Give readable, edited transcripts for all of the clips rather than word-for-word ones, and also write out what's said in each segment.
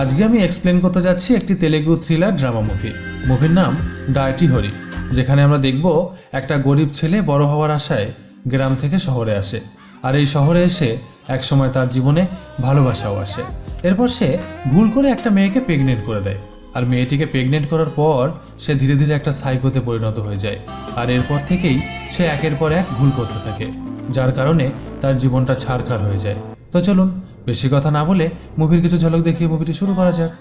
আজকে আমি এক্সপ্লেন করতে যাচ্ছি একটি তেলেগু থ্রিলার ড্রামা মুভির নাম ডার্টি হরি, যেখানে আমরা দেখব একটা গরিব ছেলে বড় হওয়ার আশায় গ্রাম থেকে শহরে আসে, আর এই শহরে এসে একসময় তার জীবনে ভালোবাসাও আসে। এরপর সে ভুল করে একটা মেয়েকে প্রেগনেন্ট করে দেয়, আর মেয়েটিকে প্রেগনেন্ট করার পর সে ধীরে ধীরে একটা সাইকোতে পরিণত হয়ে যায়, আর এরপর থেকেই সে একের পর এক ভুল করতে থাকে, যার কারণে তার জীবনটা ছারখার হয়ে যায়। তো চলুন বেশি কথা না বলে মুভির কিছু ঝলক দেখিয়ে মুভিটি শুরু করা যাক।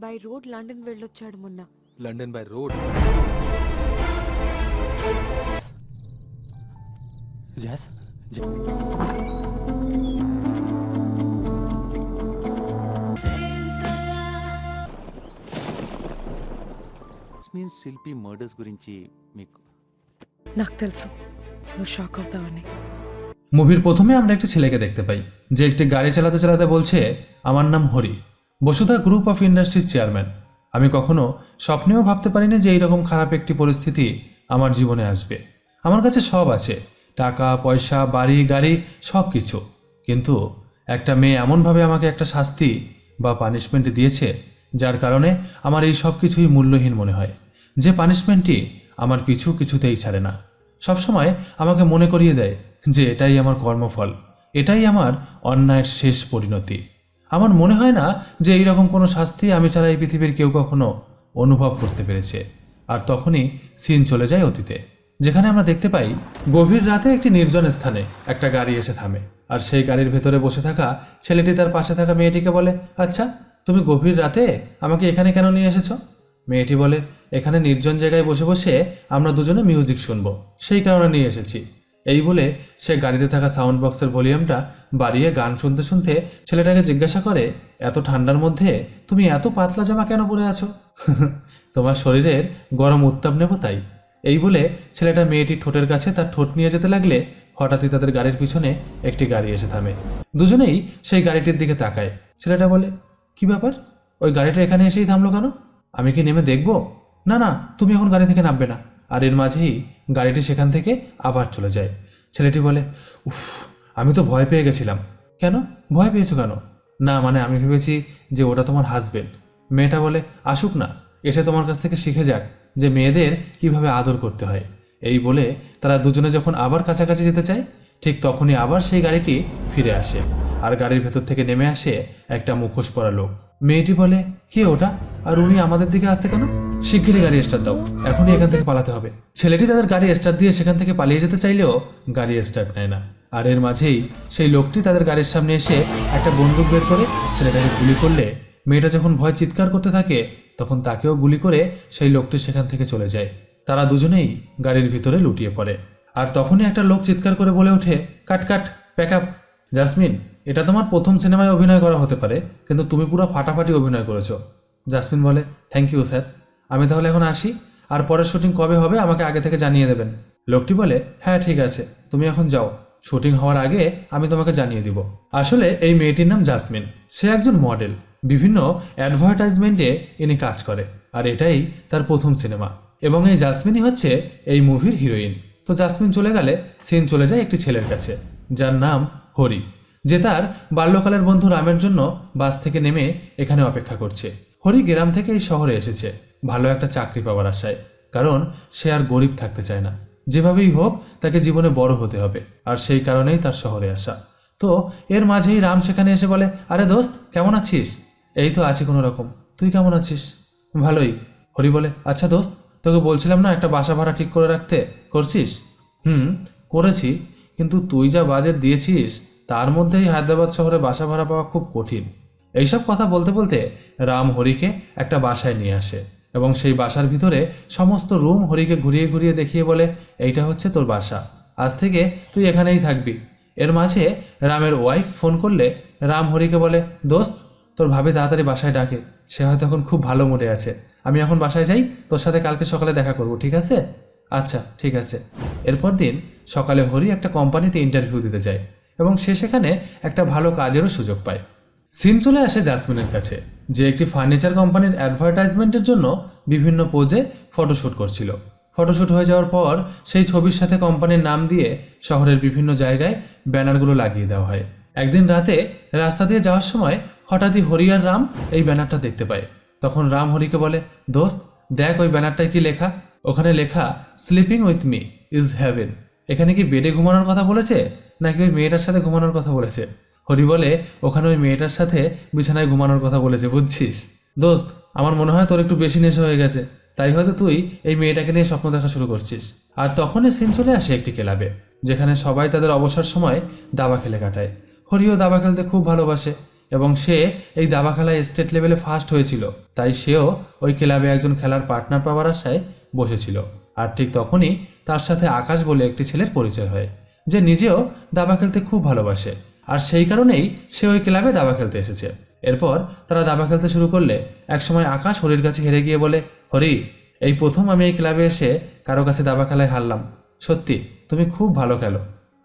బై రోడ్ లండన్ వెళ్ళొచ్చాడు మొన్న. London by road. జాస్ మీన్స్ శిల్పి మర్డర్స్ గురించి మీకు నాకు తెలుసు నువ్వు షాక్ అవుతావని. মুভির প্রথমে আমরা একটি ছেলেকে দেখতে পাই যে একটি গাড়ি চালাতে চালাতে বলছে, আমার নাম হরি, বসুধা গ্রুপ অফ ইন্ডাস্ট্রির চেয়ারম্যান। আমি কখনো স্বপ্নেও ভাবতে পারিনি যে এইরকম খারাপ একটি পরিস্থিতি আমার জীবনে আসবে। আমার কাছে সব আছে, টাকা পয়সা বাড়ি গাড়ি সব কিছু, কিন্তু একটা মেয়ে এমনভাবে আমাকে একটা শাস্তি বা পানিশমেন্ট দিয়েছে যার কারণে আমার এই সব কিছুই মূল্যহীন মনে হয়। যে পানিশমেন্টটি আমার পিছু কিছুতেই ছাড়ে না, সবসময় আমাকে মনে করিয়ে দেয় যে এটাই আমার কর্মফল, এটাই আমার অন্যায়ের শেষ পরিণতি। আমার মনে হয় না যে এইরকম কোনো শাস্তি আমি ছাড়া এই পৃথিবীর কেউ কখনো অনুভব করতে পেরেছে। আর তখনই সিন চলে যায় অতীতে, যেখানে আমরা দেখতে পাই গভীর রাতে একটি নির্জন স্থানে একটা গাড়ি এসে থামে, আর সেই গাড়ির ভেতরে বসে থাকা ছেলেটি তার পাশে থাকা মেয়েটিকে বলে, আচ্ছা তুমি গভীর রাতে আমাকে এখানে কেন নিয়ে এসেছো? মেয়েটি বলে, এখানে নির্জন জায়গায় বসে বসে আমরা দুজনে মিউজিক শুনবো, সেই কারণে নিয়ে এসেছি। এই বলে সে গাড়িতে থাকা সাউন্ড বক্সের ভলিউমটা বাড়িয়ে গান শুনতে শুনতে ছেলেটাকে জিজ্ঞাসা করে, এত ঠান্ডার মধ্যে তুমি এত পাতলা জামা কেন পরে আছো? তোমার শরীরের গরম উত্তাপ নেব তাই। এই বলে ছেলেটা মেয়েটির ঠোঁটের কাছে তার ঠোঁট নিয়ে যেতে লাগলে হঠাৎই তাদের গাড়ির পিছনে একটি গাড়ি এসে থামে। দুজনেই সেই গাড়িটির দিকে তাকায়। ছেলেটা বলে, কি ব্যাপার, ওই গাড়িটা এখানে এসেই থামলো কেন? আমি কি নেমে দেখবো? না না, তুমি এখন গাড়ি থেকে নামবে না। আর এর মাঝেই গাড়িটি সেখান থেকে আবার চলে যায়। ছেলেটি বলে, উফ, আমি তো ভয় পেয়ে গেছিলাম। কেন ভয় পেয়েছো কেন? না মানে আমি ভেবেছি যে ওটা তোমার হাজবেন্ড। মেয়েটা বলে, আসুক না, এসে তোমার কাছ থেকে শিখে যাক যে মেয়েদের কিভাবে আদর করতে হয়। এই বলে তারা দুজনে যখন আবার কাছাকাছি যেতে চায়, ঠিক তখনই আবার সেই গাড়িটি ফিরে আসে, আর গাড়ির ভেতর থেকে নেমে আসে একটা মুখোশ পরা লোক। মেয়েটি বলে, কে ওটা, আর উনি আমাদের দিকে আসছে কেন? শিগগিরই গাড়ি স্টার্ট দাও, এখনই এখান থেকে পালাতে হবে। ছেলেটি তাদের গাড়ি স্টার্ট দিয়ে সেখান থেকে পালিয়ে যেতে চাইলেও গাড়ি স্টার্ট নেয় না। আর এর মাঝেই সেই লোকটি তাদের গাড়ির সামনে এসে একটা বন্দুক বের করে ছেলেটাকে গুলি করলে মেয়েটা যখন ভয় চিৎকার করতে থাকে তখন তাকেও গুলি করে সেই লোকটি সেখান থেকে চলে যায়। তারা দুজনেই গাড়ির ভিতরে লুটিয়ে পড়ে। আর তখনই একটা লোক চিৎকার করে বলে ওঠে, কাট কাট, প্যাক আপ। জাসমিন, এটা তোমার প্রথম সিনেমায় অভিনয় করা হতে পারে, কিন্তু তুমি পুরো ফাটাফাটি অভিনয় করেছো। জাসমিন বলে, থ্যাংক ইউ স্যার, আমি তাহলে এখন আসি, আর পরের শুটিং কবে হবে আমাকে আগে থেকে জানিয়ে দেবেন। লোকটি বলে, হ্যাঁ ঠিক আছে, তুমি এখন যাও, শুটিং হওয়ার আগে আমি তোমাকে জানিয়ে দিব। আসলে এই মেয়েটির নাম জাসমিন, সে একজন মডেল, বিভিন্ন অ্যাডভার্টাইজমেন্টে ইনি কাজ করে, আর এটাই তার প্রথম সিনেমা, এবং এই জাসমিনই হচ্ছে এই মুভির হিরোইন। তো জাসমিন চলে গেলে সিন চলে যায় একটি ছেলের কাছে যার নাম হরি, যে তার বাল্যকালের বন্ধু রামের জন্য বাস থেকে নেমে এখানে অপেক্ষা করছে। হরি গ্রাম থেকে এই শহরে এসেছে ভালো একটা চাকরি পাওয়ার আশায়, কারণ সে আর গরিব থাকতে চায় না, যেভাবেই হোক তাকে জীবনে বড় হতে হবে, আর সেই কারণেই তার শহরে আসা। তো এর মাঝেই রাম সেখানে এসে বলে, আরে দোস্ত কেমন আছিস? এই তো আছি কোনো রকম, তুই কেমন আছিস? ভালোই। হরি বলে, আচ্ছা দোস্ত, তোকে বলছিলাম না একটা বাসা ভাড়া ঠিক করে রাখতে, করছিস? করেছি, কিন্তু তুই যা বাজেট দিয়েছিস তার মধ্যেই হায়দ্রাবাদ শহরে বাসা ভাড়া পাওয়া খুব কঠিন। এইসব কথা বলতে বলতে রাম হরিকে একটা বাসায় নিয়ে আসে, এবং সেই বাসার ভিতরে সমস্ত রুম হরিকে ঘুরিয়ে ঘুরিয়ে দেখিয়ে বলে, এইটা হচ্ছে তোর বাসা, আজ থেকে তুই এখানেই থাকবি। এর মাঝে রামের ওয়াইফ ফোন করলে রাম হরিকে বলে, দোস্ত তোর ভাবি তাড়াতাড়ি বাসায় ডাকে, সে হয়তো এখন খুব ভালো মুডে আছে, আমি এখন বাসায় যাই, তোর সাথে কালকে সকালে দেখা করব, ঠিক আছে? আচ্ছা ঠিক আছে। এরপর দিন সকালে হরি একটা কোম্পানিতে ইন্টারভিউ দিতে যায়, এবং সে সেখানে একটা ভালো কাজেরও সুযোগ পায়। সিন চলে আসে জাসমিনের কাছে, যে একটি ফার্নিচার কোম্পানির অ্যাডভার্টাইজমেন্টের জন্য বিভিন্ন পোজে ফটোশ্যুট করছিল। ফটোশ্যুট হয়ে যাওয়ার পর সেই ছবির সাথে কোম্পানির নাম দিয়ে শহরের বিভিন্ন জায়গায় ব্যানারগুলো লাগিয়ে দেওয়া হয়। একদিন রাতে রাস্তা দিয়ে যাওয়ার সময় হঠাৎই হরি আর রাম এই ব্যানারটা দেখতে পায়। তখন রাম হরিকে বলে, দোস্ত দেখ ওই ব্যানারটায় কি লেখা। ওখানে লেখা sleeping with me is haven. এখানে কি বেডে ঘুমানোর কথা বলেছে নাকি ওই মেয়েটার সাথে ঘুমানোর কথা বলেছে? হরি বলে, ওখানে ওই মেয়েটার সাথে বিছানায় ঘুমানোর কথা বলেছে, বুঝছিস? দোস্ত আমার মনে হয় তোর একটু বেশি নেশা হয়ে গেছে, তাই হয়তো তুই এই মেয়েটাকে নিয়ে স্বপ্ন দেখা শুরু করছিস। আর তখনই সিন চলে আসে একটি ক্লাবে, যেখানে সবাই তাদের অবসর সময় দাবা খেলে কাটায়। হরিও দাবা খেলতে খুব ভালোবাসে এবং সে এই দাবা খেলায় স্টেট লেভেলে ফার্স্ট হয়েছিল, তাই সেও ওই ক্লাবে একজন খেলার পার্টনার পাওয়ার আশায় বসেছিল। আর ঠিক তখনই তার সাথে আকাশ বলে একটি ছেলের পরিচয় হয়, যে নিজেও দাবা খেলতে খুব ভালোবাসে, আর সেই কারণেই সে ওই ক্লাবে দাবা খেলতে এসেছে। এরপর তারা দাবা খেলতে শুরু করলে একসময় আকাশ হরির কাছে হেরে গিয়ে বলে, হরি এই প্রথম আমি এই ক্লাবে এসে কারো কাছে দাবা খেলায় হারলাম, সত্যি তুমি খুব ভালো খেলো,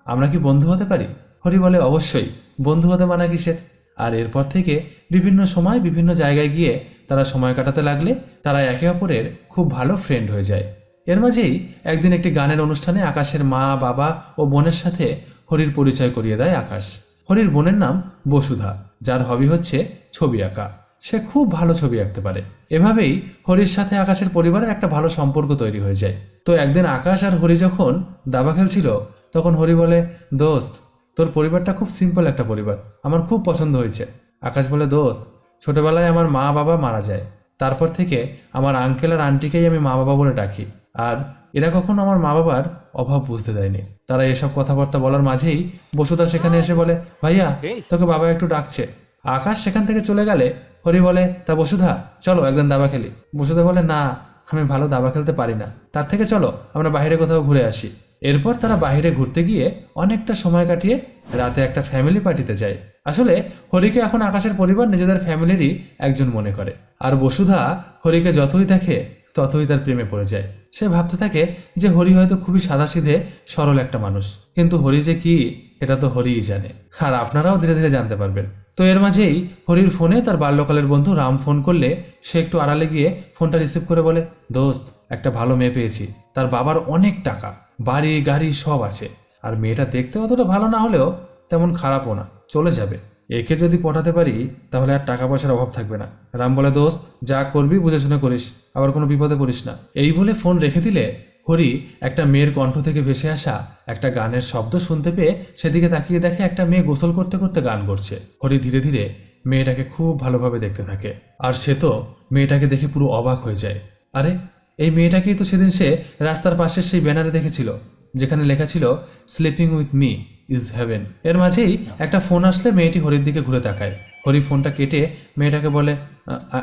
আমরা কি বন্ধু হতে পারি? হরি বলে, অবশ্যই, বন্ধু হতে মানা কিসের। আর এরপর থেকে বিভিন্ন সময় বিভিন্ন জায়গায় গিয়ে তারা সময় কাটাতে লাগলে তারা একে অপরের খুব ভালো ফ্রেন্ড হয়ে যায়। এর মাঝেই একদিন একটি গানের অনুষ্ঠানে আকাশের মা, বাবা ও বোনের সাথে হরির পরিচয় করিয়ে দেয় আকাশ। হরির বোনের নাম বসুধা, যার হবি হচ্ছে ছবি আঁকা। সে খুব ভালো ছবি আঁকতে পারে। এভাবেই হরির সাথে আকাশের পরিবারের একটা ভালো সম্পর্ক তৈরি হয়ে যায়। তো একদিন আকাশ আর হরি যখন দাবা খেলছিল, তখন হরি বলে, দোস্ত তোর পরিবারটা খুব সিম্পল একটা পরিবার, আমার খুব পছন্দ হয়েছে। আকাশ বলে, দোস্ত ছোটবেলায় আমার মা বাবা মারা যায়, তারপর থেকে আমার আঙ্কেল আর আন্টিকেই আমি মা বাবা বলে ডাকি, আর এরা কখনো আমার মা বাবার অভাব বুঝতে দেয়নি। তারা এসব কথাবার্তা বলার মাঝেই বসুধা সেখানে এসে বলে, ভাইয়া তোকে বাবা একটু ডাকছে। আকাশ সেখান থেকে চলে গেলে হরি বলে, তা বসুধা চলো একদিন দাবা খেলি। বসুধা বলে, না আমি ভালো দাবা খেলতে পারি না, তার থেকে চলো আমরা বাইরে কোথাও ঘুরে আসি। এরপর তারা বাইরে ঘুরতে গিয়ে অনেকটা সময় কাটিয়ে রাতে একটা ফ্যামিলি পার্টিতে যায়। আসলে হরিকে এখন আকাশের পরিবার নিজেদের ফ্যামিলিরই একজন মনে করে, আর বসুধা হরিকে যতই দেখে ততই তার প্রেমে পড়ে যায়। সে ভাবতে থাকে যে হরি হয়তো খুবই সাদাসিধে সরল একটা মানুষ, কিন্তু হরি যে কি এটা তো হরিই জানে, আর আপনারাও ধীরে ধীরে জানতে পারবেন। তো এর মাঝেই হরির ফোনে তার বাল্যকালের বন্ধু রাম ফোন করলে সে একটু আড়ালে গিয়ে ফোনটা রিসিভ করে বলে, দোস্ত একটা ভালো মেয়ে পেয়েছি, তার বাবার অনেক টাকা, বাড়ি গাড়ি সব আছে, আর মেয়েটা দেখতে অতটা ভালো না হলেও তেমন খারাপও না, চলে যাবে। একে যদি পটাতে পারি তাহলে আর টাকা পয়সার অভাব থাকবে না। রাম বলে, দোস্ত যা করবি বুঝে শুনে করিস, আবার কোনো বিপদে পড়িস না। এই বলে ফোন রেখে দিলে হরি একটা মেয়ের কণ্ঠ থেকে ভেসে আসা একটা গানের শব্দ শুনতে পেয়ে সেদিকে তাকিয়ে দেখে একটা মেয়ে গোসল করতে করতে গান করছে। হরি ধীরে ধীরে মেয়েটাকে খুব ভালোভাবে দেখতে থাকে, আর সে তো মেয়েটাকে দেখে পুরো অবাক হয়ে যায়। আরে এই মেয়েটাকেই তো সেদিন সে রাস্তার পাশের সেই ব্যানারে দেখেছিল, যেখানে লেখা ছিল sleeping with me is haven. এর মাঝেই একটা ফোন আসলে মেয়েটি হরির দিকে ঘুরে তাকায়। হরি ফোনটা কেটে মেয়েটাকে বলে,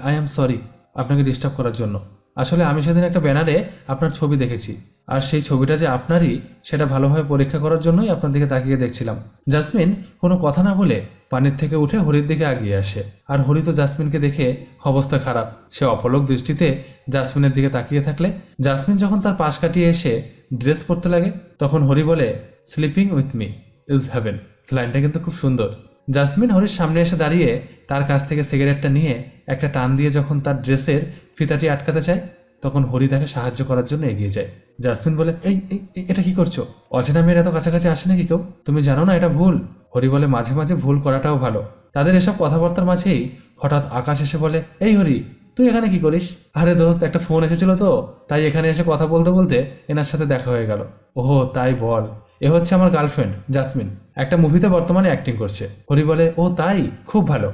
আই এম সরি আপনাকে ডিস্টার্ব করার জন্য, আসলে আমি সেদিন একটা ব্যানারে আপনার ছবি দেখেছি, আর সেই ছবিটা যে আপনারই সেটা ভালোভাবে পরীক্ষা করার জন্যই আপনার দিকে তাকিয়ে দেখছিলাম। জাসমিন কোনো কথা না বলে পানির থেকে উঠে হরির দিকে এগিয়ে আসে, আর হরি তো জাসমিনকে দেখে অবস্থা খারাপ। সে অপলক দৃষ্টিতে জাসমিনের দিকে তাকিয়ে থাকলে জাসমিন যখন তার পাশ কাটিয়ে এসে ড্রেস পরতে লাগে, তখন হরি বলে, sleeping with me is haven. লাইনটা কিন্তু খুব সুন্দর। জাসমিন হরির সামনে এসে দাঁড়িয়ে তার কাছ থেকে সিগারেটটা নিয়ে একটা টান দিয়ে যখন তার ড্রেসের ফিতাটি আটকাতে চায়, তখন হরি তাকে সাহায্য করার জন্য এগিয়ে যায়। জাসমিন বলে, এই এটা কি করছো? অচেনা মেয়ের এত কাছাকাছি আসে নাকি কেউ? তুমি জানো না এটা ভুল? হরি বলে, মাঝে মাঝে ভুল করাটাও ভালো। তাদের এসব কথাবার্তার মাঝেই হঠাৎ আকাশ এসে বলে, এই হরি তুই এখানে কি করিস? আরে দোস্ত একটা ফোন এসেছিল তো, তাই এখানে এসে কথা বলতে বলতে এনার সাথে দেখা হয়ে গেল। ওহো তাই বল, এ হচ্ছে আমার গার্লফ্রেন্ড জাসমিন, একটা মুভিতে বর্তমানে অ্যাক্টিং করছে। হরি বলে, ও তাই, খুব ভালো।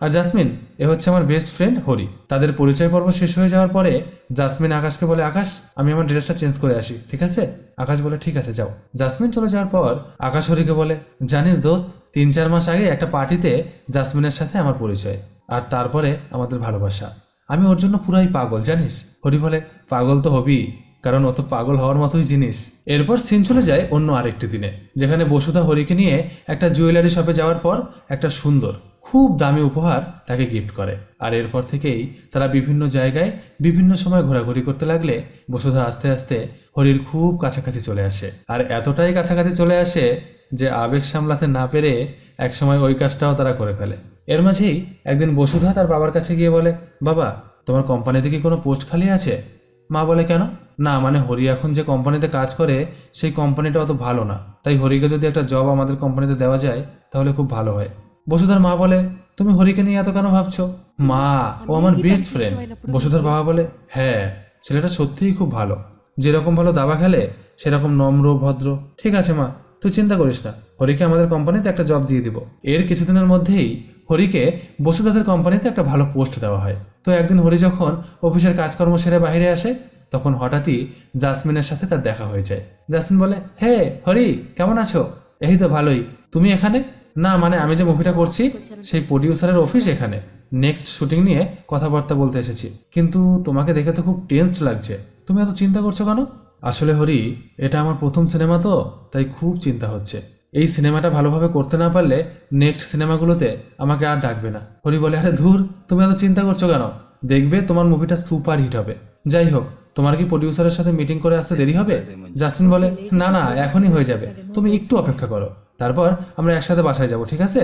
আর জাসমিন এ হচ্ছে আমার বেস্ট ফ্রেন্ড হরি। তাদের পরিচয় পর্ব শেষ হয়ে যাওয়ার পরে জাসমিন আকাশকে বলে, আকাশ আমি আমার ড্রেসটা চেঞ্জ করে আসি, ঠিক আছে? আকাশ বলে, ঠিক আছে যাও। জাসমিন চলে যাওয়ার পর আকাশ হরিকে বলে, জানিস দোস্ত 3-4 মাস আগে একটা পার্টিতে জাসমিনের সাথে আমার পরিচয়, আর তারপরে আমাদের ভালোবাসা। আমি ওর জন্য পুরাই পাগল, জানিস? হরি বলে, পাগল তো হবি, কারণ ও তো পাগল হওয়ার মতোই জিনিস। এরপর সিন চলে যায় অন্য আরেকটি দিনে, যেখানে বসুধা হরিকে নিয়ে একটা জুয়েলারি শপে যাওয়ার পর একটা সুন্দর খুব দামি উপহার তাকে গিফট করে। আর এরপর থেকেই তারা বিভিন্ন জায়গায় বিভিন্ন সময় ঘোরাঘুরি করতে লাগলে বসুধা আস্তে আস্তে হরির খুব কাছাকাছি চলে আসে, আর এতটাই কাছাকাছি চলে আসে যে আবেগ সামলাতে না পেরে একসময় ওই কাজটাও তারা করে ফেলে। এর মাঝেই একদিন বসুধা তার বাবার কাছে গিয়ে বলে, বাবা তোমার কোম্পানিতে কি কোনো পোস্ট খালি আছে? মা বলে কেন? না মানে হরি এখন যে কোম্পানিতে কাজ করে সেই কোম্পানিটা অত ভালো না, তাই হরিকে যদি একটা জব আমাদের কোম্পানিতে দেওয়া যায় তাহলে খুব ভালো হয়। বসুধার মা বলে তুমি হরিকে নিয়ে এত কেন ভাবছো? মা, ও আমার বেস্ট ফ্রেন্ড। বসুধার বাবা বলে হ্যাঁ, ছেলেটা সত্যিই খুব ভালো, যেরকম ভালো দাবা খেলে সেরকম নম্র ভদ্র। ঠিক আছে মা, তুই চিন্তা করিস না, হরিকে আমাদের কোম্পানিতে একটা জব দিয়ে দিব। এর কিছুদিনের মধ্যেই হরিকে বসুধাদের কোম্পানিতে একটা ভালো পোস্ট দেওয়া হয়। তো একদিন হরি যখন অফিসের কাজকর্ম সেরে বাইরে আসে তখন হঠাৎই জাসমিনের সাথে তার দেখা হয়ে যায়। জাসমিন বলে হে হরি, কেমন আছো? এই তো ভালোই, তুমি এখানে? না মানে আমি যে মুভিটা করছি সেই প্রডিউসারের অফিস এখানে, নেক্সট শুটিং নিয়ে কথাবার্তা বলতে এসেছি। কিন্তু তোমাকে দেখে তো খুব টেনসড লাগছে, তুমি এত চিন্তা করছো কেন? আসলে হরি, এটা আমার প্রথম সিনেমা তো, তাই খুব চিন্তা হচ্ছে। এই সিনেমাটা ভালোভাবে করতে না পারলে নেক্সট সিনেমাগুলোতে আমাকে আর ডাকবে না। হরি বলে আরে ধুর, তুমি এত চিন্তা করছো কেন? দেখবে তোমার মুভিটা সুপার হিট হবে। যাই হোক, তোমার কি প্রডিউসারের সাথে মিটিং করে আসতে দেরি হবে? জাসমিন বলে না না, এখনই হয়ে যাবে, তুমি একটু অপেক্ষা করো, তারপর আমরা একসাথে বাসায় যাব, ঠিক আছে?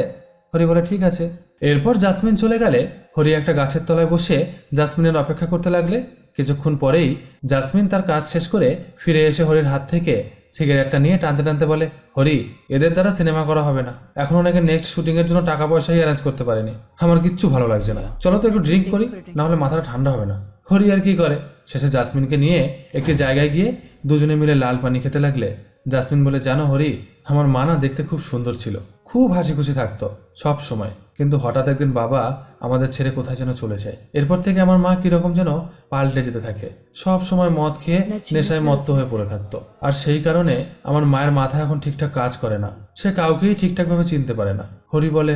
হরি বলে ঠিক আছে। এরপর জাসমিন চলে গেলে হরি একটা গাছের তলায় বসে জাসমিনের অপেক্ষা করতে লাগলে। কিছুক্ষণ পরেই জাসমিন তার কাজ শেষ করে ফিরে এসে হরির হাত থেকে সিগারেটটা নিয়ে টানতে টানতে বলে হরি, এদের দ্বারা সিনেমা করা হবে না, এখন ওনাকে নেক্সট শুটিং এর জন্য টাকা পয়সাই অ্যারেঞ্জ করতে পারেনি। আমার কিচ্ছু ভালো লাগছে না, চলো তো একটু ড্রিঙ্ক করি, না হলে মাথাটা ঠান্ডা হবে না। হরি আর কি করে, শেষে জাসমিনকে নিয়ে একটি জায়গায় গিয়ে দুজনে মিলে লাল পানি খেতে লাগলে। জাসমিন বলে জানো হরি, আমার মা না দেখতে খুব সুন্দর ছিল, খুব হাসি খুশি থাকতো সব সময়, কিন্তু হঠাৎ একদিন বাবা আমাদের ছেড়ে কোথায় যেন চলে যায়। এরপর থেকে আমার মা কিরকম যেন পাল্টে যেতে থাকে, সব সময় মদ খেয়ে নেশায় মত্ত হয়ে পড়ে থাকতো। আর সেই কারণে আমার মায়ের মাথা এখন ঠিকঠাক কাজ করে না, সে কাউকেই ঠিকঠাকভাবে চিনতে পারে না। হরি বলে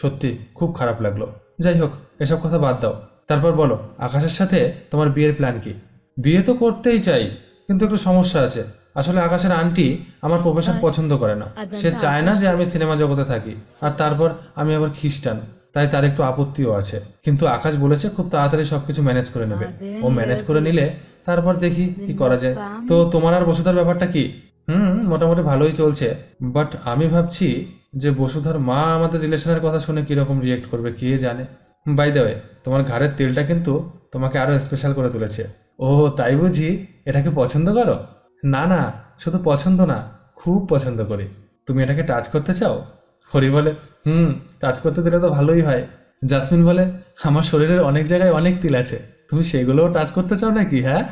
সত্যি খুব খারাপ লাগলো। যাই হোক, এসব কথা বাদ দাও, তারপর বলো আকাশের সাথে তোমার বিয়ের প্ল্যান কি? বিয়ে তো করতেই চাই, কিন্তু একটু সমস্যা আছে। আসলে আকাশের আন্টি আমার প্রফেশন পছন্দ করে না, সে চায় না যে আমি সিনেমা জগতে থাকি, আর তারপর আমি আবার খ্রিস্টান, তাই তার একটু আপত্তিও আছে। কিন্তু আকাশ বলেছে খুব তাড়াতাড়ি সবকিছু ম্যানেজ করে নেবে, ও ম্যানেজ করে নিলে তারপর দেখি কি করা যায়। তো তোমার আর বসুধার ব্যাপারটা কি? মোটামুটি ভালোই চলছে, বাট আমি ভাবছি যে বসুধার মা আমাদের রিলেশনের কথা শুনে কিরকম রিয়েক্ট করবে কে জানে। বাই দ্য ওয়ে, তোমার ঘাড়ের তেলটা কিন্তু তোমাকে আরো স্পেশাল করে তুলেছে। ও তাই বুঝি, এটাকে পছন্দ করো? না না, শুধু পছন্দ না, খুব পছন্দ করি। তুমি এটাকে টাচ করতে চাও? হরি বলে টাচ করতে দিলে তো ভালোই হয়। জাসমিন বলে আমার শরীরের অনেক জায়গায় অনেক তিল আছে, তুমি সেগুলোও টাচ করতে চাও নাকি? হ্যাঁ।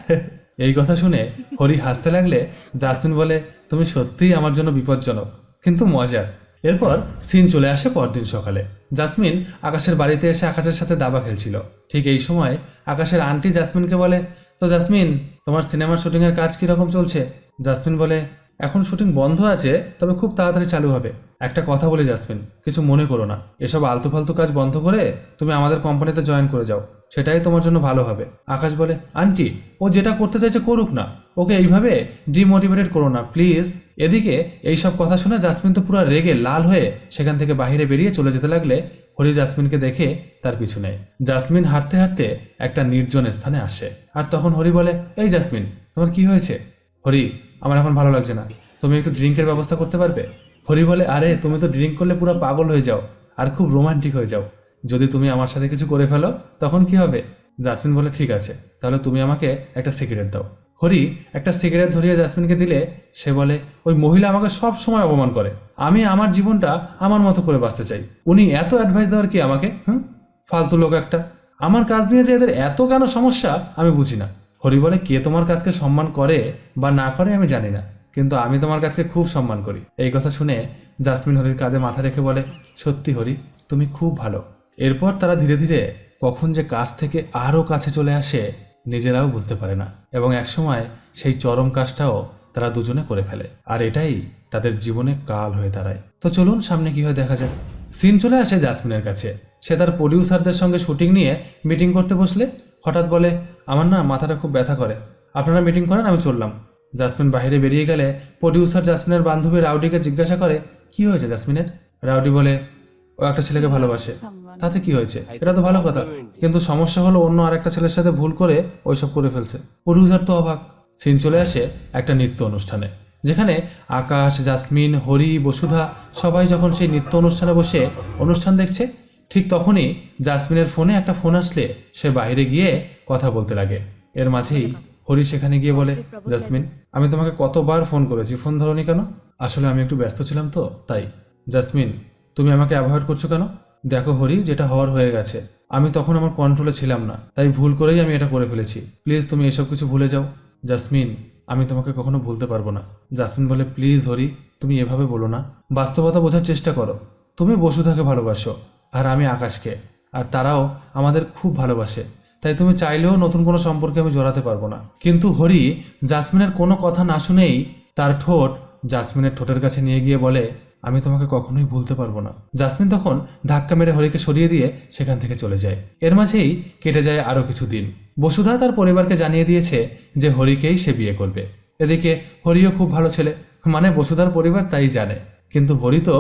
এই কথা শুনে হরি হাসতে লাগলে জাসমিন বলে তুমি সত্যিই আমার জন্য বিপজ্জনক, কিন্তু মজার। এরপর সিন চলে আসে পরদিন সকালে। জাসমিন আকাশের বাড়িতে এসে আকাশের সাথে দাবা খেলছিল। ঠিক এই সময় আকাশের আন্টি জাসমিনকে বলে তো জাসমিন, তোমার সিনেমার শুটিংয়ের কাজ কীরকম চলছে? জাসমিন বলে এখন শুটিং বন্ধ আছে, তবে খুব তাড়াতাড়ি চালু হবে। একটা কথা বলি জাসমিন, কিছু মনে করো না, এসব আলতু ফালতু কাজ বন্ধ করে তুমি আমাদের কোম্পানিতে জয়েন করে যাও, সেটাই তোমার জন্য ভালো হবে। আকাশ বলে আন্টি, ও যেটা করতে চাইছে করুক না, ওকে এইভাবে ডিমোটিভেটেড করো না প্লিজ। এদিকে এইসব কথা শুনে জাসমিন তো পুরো রেগে লাল হয়ে সেখান থেকে বাইরে বেরিয়ে চলে যেতে লাগলে। হরি জাসমিনকে দেখে তার পিছু নেয়। জাসমিন হাঁটতে হাঁটতে একটা নির্জন স্থানে আসে, আর তখন হরি বলে এই জাসমিন, তোমার কি হয়েছে? হরি, আমার এখন ভালো লাগছে না, তুমি একটু ড্রিঙ্কের ব্যবস্থা করতে পারবে? হরি বলে আরে তুমি তো ড্রিঙ্ক করলে পুরো পাগল হয়ে যাও আর খুব রোমান্টিক হয়ে যাও, যদি তুমি আমার সাথে কিছু করে ফেলো তখন কি হবে? জাসমিন বলে ঠিক আছে, তাহলে তুমি আমাকে একটা সিগারেট দাও। হরি একটা সিগারেট ধরিয়ে জাসমিনকে দিলে সে বলে ওই মহিলা আমাকে সব সময় অপমান করে, আমি আমার জীবনটা আমার মতো করে বাঁচতে চাই, উনি এত অ্যাডভাইস দেওয়ার কি আমাকে? ফালতু লোক একটা, আমার কাজ নিয়ে যে এদের এত কেন সমস্যা আমি বুঝি না। হরি বলে কে তোমার কাজকে সম্মান করে বা না করে আমি জানি না, কিন্তু আমি তোমার কাজকে খুব সম্মান করি। এই কথা শুনে জাসমিন হরির কাঁধে মাথা রেখে বলে সত্যি হরি, তুমি খুব ভালো। এরপর তারা ধীরে ধীরে কখন যে কাছ থেকে আরও কাছে চলে আসে নিজেরাও বুঝতে পারে না, এবং একসময় সেই চরম কাজটাও তারা দুজনে করে ফেলে, আর এটাই তাদের জীবনে কাল হয়ে দাঁড়ায়। তো চলুন সামনে কি হয় দেখা যায়। সিন চলে আসে জাসমিনের কাছে। সে তার প্রডিউসারদের সঙ্গে শুটিং নিয়ে মিটিং করতে বসলে হঠাৎ বলে আমার না মাথাটা খুব ব্যথা করে, আপনারা মিটিং করেন, আমি চললাম। জাসমিন বাইরে বেরিয়ে গেলে প্রডিউসার জাসমিনের বান্ধবী রাউডিকে জিজ্ঞাসা করে কি হয়েছে জাসমিনের? রাউডি বলে ও একটা ছেলেকে ভালোবাসে, তাতে কি হয়েছে, এটা তো ভালো কথা, কিন্তু সমস্যা হলো অন্য আরেকটা ছেলের সাথে ভুল করে ওইসব করে ফেলছে। প্রডিউসার তো অবাক। সিন চলে আসে একটা নৃত্য অনুষ্ঠানে, যেখানে আকাশ, জাসমিন, হরি, বসুধা সবাই যখন সেই নৃত্য অনুষ্ঠানে বসে অনুষ্ঠান দেখছে, ঠিক তখনই জাসমিনের ফোনে একটা ফোন আসলে সে বাইরে গিয়ে কথা বলতে লাগে। এর মাঝেই হরি সেখানে গিয়ে বলে, জাসমিন, আমি তোমাকে কতবার ফোন করেছি, ফোন ধরোনি কেন? আসলে আমি একটু ব্যস্ত ছিলাম তো তাই। জাসমিন, তুমি আমাকে অ্যাভয়েড করছো কেন? দেখো হরি, যেটা হওয়ার হয়ে গেছে। আমি তখন আমার কন্ট্রোলে ছিলাম না, তাই ভুল করেই আমি এটা করে ফেলেছি। প্লিজ তুমি এসব কিছু ভুলে যাও। জাসমিন, আমি তোমাকে কখনো ভুলতে পারবো না। জাসমিন বলে, প্লিজ হরি, তুমি এভাবে বলো না। বাস্তবতা বোঝার চেষ্টা করো। তুমি বসুধাকে ভালোবাসো, আর আমি আকাশকে, আর তারাও আমাদের খুব ভালোবাসে। তাই তুমি চাইলেও নতুন কোনো সম্পর্কে আমি জড়াতে পারবো না। কিন্তু হরি জাসমিনের কোনো কথা না শুনেই তার ঠোঁট জাসমিনের ঠোঁটের কাছে নিয়ে গিয়ে বলে, আমি তোমাকে কখনোই ভুলতে পারবো না। জাসমিন তখন ধাক্কা মেরে হরিকে সরিয়ে দিয়ে সেখান থেকে চলে যায়। এর মাঝেই কেটে যায় আরও কিছু দিন। বসুধা তার পরিবারকে জানিয়ে দিয়েছে যে হরিকেই সে বিয়ে করবে। এদিকে হরিও খুব ভালো ছেলে, মানে বসুধার পরিবার তাই জানে। কিন্তু হরি তো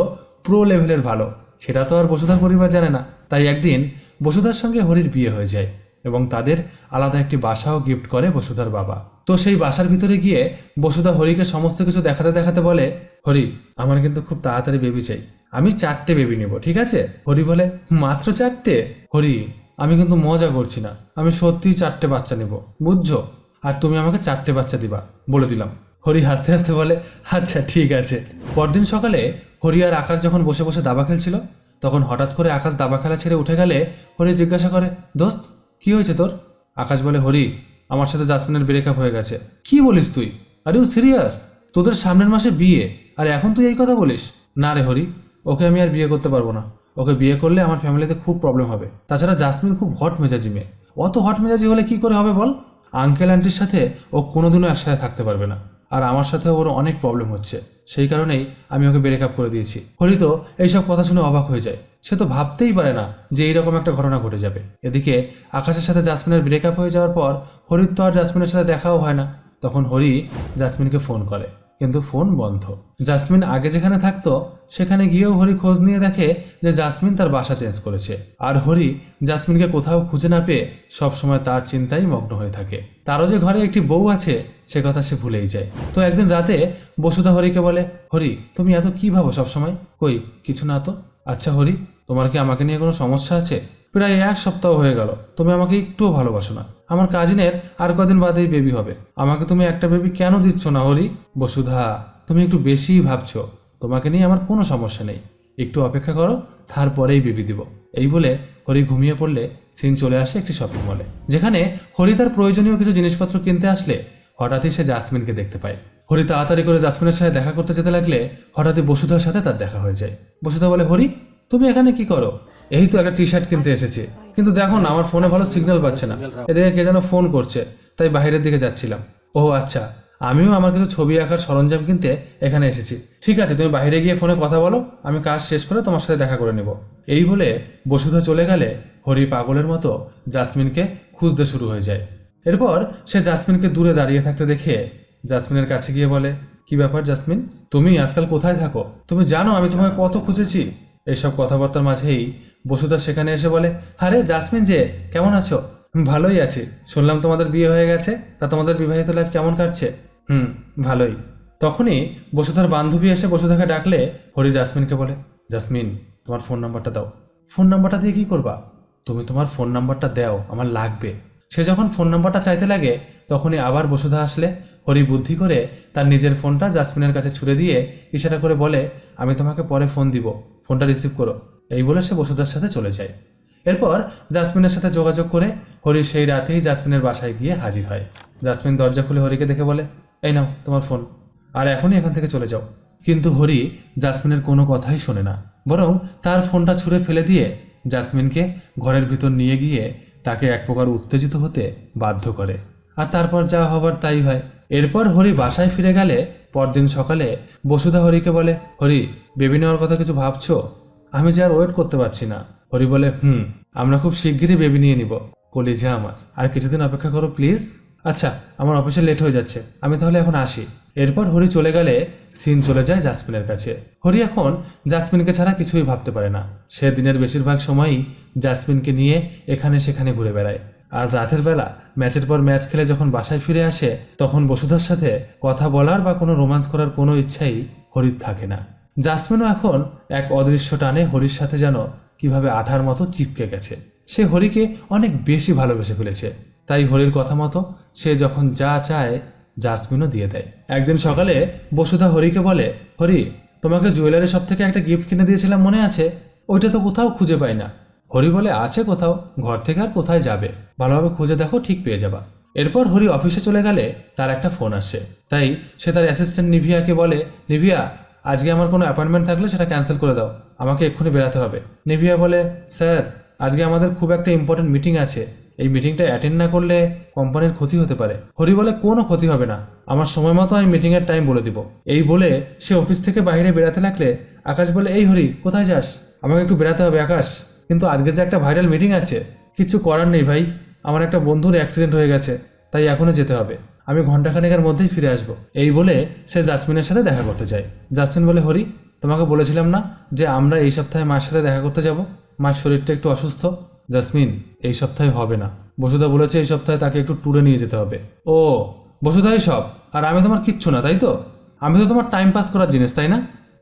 প্রো লেভেলের ভালো, সেটা তো আর বসুধার পরিবার জানে না। তাই একদিন বসুধার সঙ্গে হরির বিয়ে হয়ে যায় এবং তাদের আলাদা একটি বাসাও গিফট করে বসুধার বাবা। তো সেই বাসার ভিতরে গিয়ে বসুধা হরিকে সমস্ত কিছু দেখাতে দেখাতে বলে, হরি, আমার কিন্তু খুব তাড়াতাড়ি বেবি চাই। আমি 4টে বেবি নেব, ঠিক আছে? হরি বলে, মাত্র 4টে? হরি, আমি কিন্তু মজা করছি না, আমি সত্যিই 4টে বাচ্চা নেব, বুঝছো? আর তুমি আমাকে 4টে বাচ্চা দিবা, বলে দিলাম। হরি হাসতে হাসতে বলে, আচ্ছা ঠিক আছে। পরদিন সকালে হরি আর আকাশ যখন বসে বসে দাবা খেলছিল, তখন হঠাৎ করে আকাশ দাবা খেলা ছেড়ে উঠে গেলে হরি জিজ্ঞাসা করে, দোস্ত, কি হয়েছে তোর? আকাশ বলে, হরি, আমার সাথে জাসমিনের ব্রেকআপ হয়ে গেছে। কি বলিস তুই? Are you serious? তোদের সামনের মাসে বিয়ে, আর এখন তুই এই কথা বলিস? না রে হরি, ওকে আমি আর বিয়ে করতে পারবো না। ওকে বিয়ে করলে আমার ফ্যামিলিতে খুব প্রবলেম হবে। তাছাড়া জাসমিন খুব হট মেজাজি মেয়ে। অত হট মেজাজি হলে কি করে হবে বল? আঙ্কেল আন্টির সাথে ও কোনোদিনও একসাথে থাকতে পারবে না, আর আমার সাথে ওর অনেক প্রবলেম হচ্ছে। সেই কারণেই আমি ওকে ব্রেকআপ করে দিয়েছি। হরি তো এইসব কথা শুনে অবাক হয়ে যায়। সে তো ভাবতেই পারে না যে এইরকম একটা ঘটনা ঘটে যাবে। এদিকে আকাশের সাথে জাসমিনের ব্রেকআপ হয়ে যাওয়ার পর হরির তো আর জাসমিনের সাথে দেখাও হয় না। তখন হরি জাসমিনকে ফোন করে, কিন্তু ফোন বন্ধ। জাসমিন আগে যেখানে থাকতো সেখানে গিয়েও হরি খোঁজ নিয়ে দেখে যে জাসমিন তার বাসা চেঞ্জ করেছে। আর হরি জাসমিনকে কোথাও খুঁজে না পেয়ে সবসময় তার চিন্তায় মগ্ন হয়ে থাকে। তারও যে ঘরে একটি বউ আছে সে কথা সে ভুলেই যায়। তো একদিন রাতে বসুধা হরিকে বলে, হরি, তুমি এত কি ভাবো সবসময়? কই কিছু না তো। আচ্ছা হরি, তোমার কি আমাকে নিয়ে কোনো সমস্যা আছে? প্রায় 1 সপ্তাহ হয়ে গেল তুমি আমাকে একটুও ভালোবাসো না। আমার কাজিনের আর কদিন বাদেই বেবি হবে, আমাকে তুমি একটা বেবি কেন দিচ্ছ না হরি? বসুধা, তুমি একটু বেশিই ভাবছো। তোমাকে নিয়ে আমার কোনো সমস্যা নেই, একটু অপেক্ষা করো, তারপরেই বেবি দিব। এই বলে হরি ঘুমিয়ে পড়লে সিন চলে আসে একটি শপিং মলে, যেখানে হরি তার প্রয়োজনীয় কিছু জিনিসপত্র কিনতে আসলে হঠাৎই সে জাসমিনকে দেখতে পায়। হরি তাড়াতাড়ি করে জাসমিনের সাথে দেখা করতে যেতে লাগলে হঠাৎই বসুধার সাথে তার দেখা হয়ে যায়। বসুধা বলে, হরি, তুমি এখানে কি করো? এই তো একটা টি শার্ট কিনতে এসেছি, কিন্তু দেখো না আমার ফোনে ভালো সিগন্যাল পাচ্ছে না। এদিকে কে যেন ফোন করছে, তাই বাইরের দিকে যাচ্ছিলাম। ও আচ্ছা, আমিও আমার কিছু ছবি আঁকার সরঞ্জাম কিনতে এখানে এসেছি। ঠিক আছে, তুমি বাইরে গিয়ে ফোনে কথা বলো, আমি কাজ শেষ করে তোমার সাথে দেখা করে নেব। এই বলে বসুধা চলে গেলে হরি পাগলের মতো জাসমিনকে খুঁজতে শুরু হয়ে যায়। এরপর সে জাসমিনকে দূরে দাঁড়িয়ে থাকতে দেখে জাসমিনের কাছে গিয়ে বলে, কি ব্যাপার জাসমিন, তুমি আজকাল কোথায় থাকো? তুমি জানো আমি তোমাকে কত খুঁজেছি। এইসব কথাবার্তার মাঝেই বসুধা সেখানে এসে বলে, আরে জাসমিন যে, কেমন আছো? ভালোই আছি। শুনলাম তোমাদের বিয়ে হয়ে গেছে, তা তোমাদের বিবাহিত লাইফ কেমন কাটছে? ভালোই। তখনই বসুধার বান্ধবী এসে বসুধাকে ডাকলে হরি জাসমিনকে বলে, জাসমিন, তোমার ফোন নাম্বারটা দাও। ফোন নাম্বারটা দিয়ে কি করবা? তুমি তোমার ফোন নাম্বারটা দাও, আমার লাগবে। সে যখন ফোন নাম্বারটা চাইতে লাগে তখনই আবার বসুধা আসলে হরি বুদ্ধি করে তার নিজের ফোনটা জাসমিনের কাছে ছুড়ে দিয়ে ইশারা করে বলে, আমি তোমাকে পরে ফোন দিব, ফোনটা রিসিভ করো। এই বলে সে বসুধার সাথে চলে যায়। এরপর জাসমিনের সাথে যোগাযোগ করে হরি সেই রাতেই জাসমিনের বাসায় গিয়ে হাজির হয়। জাসমিন দরজা খুলে হরিকে দেখে বলে, এই নাও তোমার ফোন, আর এখনই এখান থেকে চলে যাও। কিন্তু হরি জাসমিনের কোনো কথাই শোনে না, বরং তার ফোনটা ছুঁড়ে ফেলে দিয়ে জাসমিনকে ঘরের ভিতর নিয়ে গিয়ে তাকে এক প্রকার উত্তেজিত হতে বাধ্য করে। আর তারপর যা হবার তাই হয়। এরপর হরি বাসায় ফিরে গেলে পরদিন সকালে বসুধা হরিকে বলে, হরি, বেবি নেওয়ার কথা কিছু ভাবছো? আমি যে আর ওয়েট করতে পারছি না। হরি বলে, আমরা খুব শিগগিরই বেবি নিয়ে নিব। কলিজা আমার, আর কিছুদিন অপেক্ষা করো প্লিজ। আচ্ছা, আমার অফিসে লেট হয়ে যাচ্ছে, আমি তাহলে এখন আসি। এরপর হরি চলে গেলে সিন চলে যায় জাসমিনের কাছে। হরি এখন জাসমিনকে ছাড়া কিছুই ভাবতে পারে না। সে দিনের বেশিরভাগ সময়ই জাসমিনকে নিয়ে এখানে সেখানে ঘুরে বেড়ায়। আর রাতের বেলা ম্যাচের পর ম্যাচ খেলে যখন বাসায় ফিরে আসে তখন বসুধার সাথে কথা বলার বা কোনো রোমান্স করার কোনো ইচ্ছাই হরির থাকে না। জাসমিনও এখন এক অদৃশ্য টানে হরির সাথে যেন কিভাবে আঠার মতো চিপকে গেছে। সে হরিকে অনেক বেশি ভালোবেসে ফেলেছে। তাই হরির কথা মতো সে যখন যা চায় জাসমিনও দিয়ে দেয়। একদিন সকালে বসুধা হরিকে বলে, হরি, তোমাকে জুয়েলারি শপ থেকে একটা গিফট কিনে দিয়েছিলাম, মনে আছে? ওইটা তো কোথাও খুঁজে পাই না। হরি বলে, আছে কোথাও, ঘর থেকে আর কোথায় যাবে, ভালোভাবে খুঁজে দেখো, ঠিক পেয়ে যাবা। এরপর হরি অফিসে চলে গেলে তার একটা ফোন আসে, তাই সে তার অ্যাসিস্ট্যান্ট নিভিয়াকে বলে, নিভিয়া, আজকে আমার কোনো অ্যাপয়েন্টমেন্ট থাকলে সেটা ক্যান্সেল করে দাও, আমাকে এক্ষুনি বেরাতে হবে। নিভিয়া বলে, স্যার, আজকে আমাদের খুব একটা ইম্পর্টেন্ট মিটিং আছে, এই মিটিংটা অ্যাটেন্ড না করলে কোম্পানির ক্ষতি হতে পারে। হরি বলে, কোনো ক্ষতি হবে না, আমার সময় মতো আমি মিটিংয়ের টাইম বলে দিব। এই বলে সে অফিস থেকে বাইরে বেরাতে লাগলে আকাশ বলে, এই হরি, কোথায় যাস? আমাকে একটু বেরাতে হবে আকাশ, কিন্তু আজকে যে একটা ভাইরাল মিটিং আছে। কিচ্ছু করার নেই ভাই, আমার একটা বন্ধুর অ্যাক্সিডেন্ট হয়ে গেছে, তাই এখনও যেতে হবে, আমি ঘন্টাখানেকের মধ্যেই ফিরে আসবো। এই বলে সে জাসমিনের সাথে দেখা করতে যায়। জাসমিন বলে, হরি, তোমাকে বলেছিলাম না যে আমরা এই সপ্তাহে মায়ের সাথে দেখা করতে যাব, মায়ের শরীরটা একটু অসুস্থ। জাসমিন, এই সপ্তাহে হবে না, বসুধা বলেছে এই সপ্তাহে তাকে একটু ট্যুরে নিয়ে যেতে হবে। ও, বসুধাই সব, আর আমি তোমার কিচ্ছু না, তাই তো? আমি তো তোমার টাইম পাস করার জিনিস, তাই না?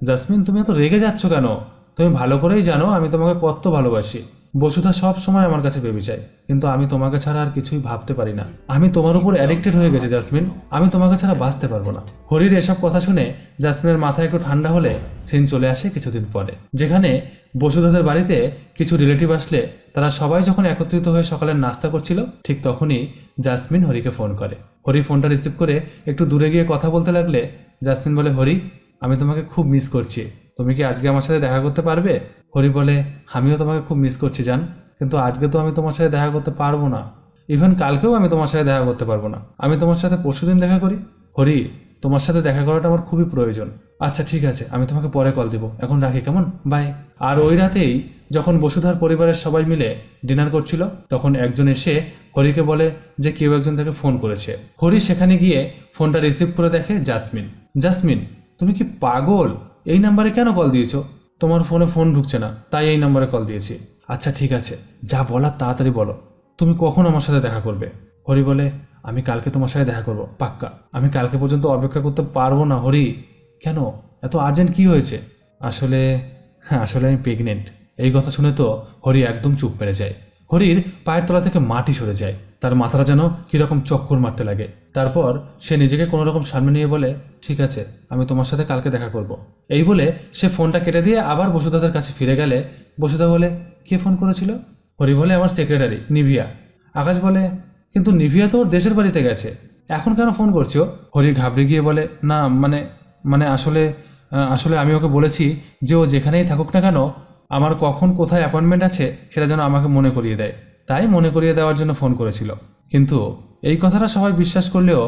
জাসমিন, তুমি এত রেগে যাচ্ছ কেন? তুমি ভালো করেই জানো আমি তোমাকে কত ভালোবাসি। বসুধা সব সময় আমার কাছে বেবি চাই, কিন্তু আমি তোমাকে ছাড়া আর কিছুই ভাবতে পারি না। আমি তোমার উপর অ্যাডিক্টেড হয়ে গেছি জাসমিন, আমি তোমাকে ছাড়া বাঁচতে পারবো না। হরির এসব কথা শুনে জাসমিনের মাথা একটু ঠান্ডা হলে সিন চলে আসে কিছুদিন পরে, যেখানে বসুধাদের বাড়িতে কিছু রিলেটিভ আসলে তারা সবাই যখন একত্রিত হয়ে সকালের নাস্তা করছিল, ঠিক তখনই জাসমিন হরিকে ফোন করে। হরি ফোনটা রিসিভ করে একটু দূরে গিয়ে কথা বলতে লাগলে জাসমিন বলে, হরি, আমি তোমাকে খুব মিস করছি, তুমি কি আজকে আমার সাথে দেখা করতে পারবে? হরি বলে, আমিও তোমাকে খুব মিস করছি জান, কিন্তু আজকে তো আমি তোমার সাথে দেখা করতে পারবো না, ইভেন কালকেও আমি তোমার সাথে দেখা করতে পারবো না, আমি তোমার সাথে পরশুদিন দেখা করি। হরি, তোমার সাথে দেখা করাটা আমার খুবই প্রয়োজন। আচ্ছা ঠিক আছে, আমি তোমাকে পরে কল দিব, এখন রাখি, কেমন, বাই। আর ওই রাতেই যখন বসুধার পরিবারের সবাই মিলে ডিনার করছিল, তখন একজন এসে হরিকে বলে যে কেউ একজন তাকে ফোন করেছে। হরি সেখানে গিয়ে ফোনটা রিসিভ করে দেখে জাসমিন। জাসমিন, তুমি কি পাগল? এই নাম্বারে কেন কল দিয়েছো? তোমার ফোনে ফোন ঢুকছে না, তাই এই নাম্বারে কল দিয়েছি। আচ্ছা ঠিক আছে, যা বলার তাড়াতাড়ি বলো, তুমি কখন আমার সাথে দেখা করবে? হরি বলে, আমি কালকে তোমার সাথে দেখা করব, পাক্কা। আমি কালকে পর্যন্ত অপেক্ষা করতে পারবো না। হরি, কেন, এত আর্জেন্ট কি হয়েছে? আসলে আমি প্রেগনেন্ট। এই কথা শুনে তো হরি একদম চুপ মেরে যায়। হরির পায়ের তলা থেকে মাটি সরে যায়, তার মাথাটা যেন কীরকম চক্কর মারতে লাগে। তারপর সে নিজেকে কোনো রকম সামনে নিয়ে বলে, ঠিক আছে, আমি তোমার সাথে কালকে দেখা করব। এই বলে সে ফোনটা কেটে দিয়ে আবার বসুধাদের কাছে ফিরে গেলে বসুধা বলে, কে ফোন করেছিল? হরি বলে, আমার সেক্রেটারি নিভিয়া। আকাশ বলে, কিন্তু নিভিয়া তো ওর দেশের বাড়িতে গেছে, এখন কেন ফোন করছো? হরি ঘাবড়ে গিয়ে বলে, না মানে আসলে আমি ওকে বলেছি যে ও যেখানেই থাকুক না কেন, আমার কখন কোথায় অ্যাপয়েন্টমেন্ট আছে সেটা যেন আমাকে মনে করিয়ে দেয়, তাই মনে করিয়ে দেওয়ার জন্য ফোন করেছিল। কিন্তু এই কথাটা সবাই বিশ্বাস করলেও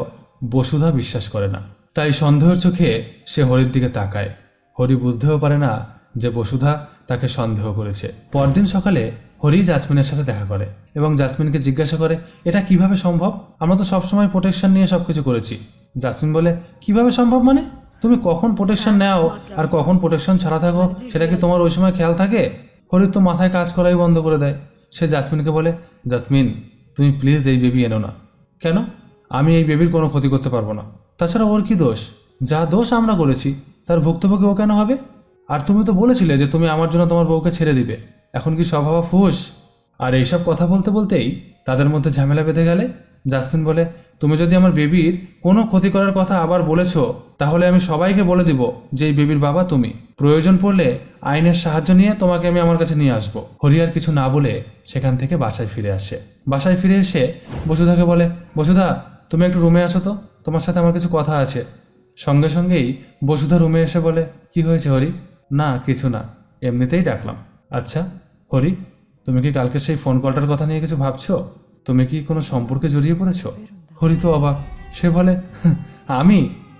বসুধা বিশ্বাস করে না, তাই সন্দেহের চোখে সে হরির দিকে তাকায়। হরি বুঝতেও পারে না যে বসুধা তাকে সন্দেহ করেছে। পরদিন সকালে হরি জাসমিনের সাথে দেখা করে এবং জাসমিনকে জিজ্ঞাসা করে, এটা কিভাবে সম্ভব? আমরা তো সবসময় প্রোটেকশন নিয়ে সবকিছু করেছি। জাসমিন বলে, কিভাবে সম্ভব মানে? তুমি কখন প্রোটেকশন নাও আর কখন প্রোটেকশন ছাড়া থাকো সেটা কি তোমার ওই সময় খেয়াল থাকে? হরির তো মাথায় কাজ করাই বন্ধ করে দেয়। সে জাসমিনকে বলে, জাসমিন, তুমি প্লিজ এই বেবি এনো না। কেন? আমি এই বেবির কোনো ক্ষতি করতে পারবো না। তাছাড়া ওর কি দোষ? যা দোষ আমরা করেছি তার ভুক্তভোগী ও কেন হবে? আর তুমি তো বলেছিলে যে তুমি আমার জন্য তোমার বউকে ছেড়ে দিবে, এখন কি সব হওয়া ফুস? আর এইসব কথা বলতে বলতেই তাদের মধ্যে ঝামেলা বেঁধে গেলে জাসমিন বলে, তুমি যদি আমার বেবির কোনো ক্ষতি করার কথা আবার বলেছো তাহলে আমি সবাইকে বলে দিব যে এই বেবির বাবা তুমি। প্রয়োজন পড়লে আইনের সাহায্য নিয়ে তোমাকে আমি আমার কাছে নিয়ে আসবো। হরি আর কিছু না বলে সেখান থেকে বাসায় ফিরে আসে। বাসায় ফিরে এসে বসুধাকে বলে, বসুধা, তুমি একটু রুমে আসো তো, তোমার সাথে আমার কিছু কথা আছে। সঙ্গে সঙ্গেই বসুধা রুমে এসে বলে, কি হয়েছে হরি? না কিছু না, এমনিতেই ডাকলাম। আচ্ছা হরি, তুমি কি কালকে সেই ফোন কলটার কথা নিয়ে কিছু ভাবছো? তুমি কি কোনো সম্পর্কে জড়িয়ে পড়েছো? হরি তো অবাক, সে বলে, আমি?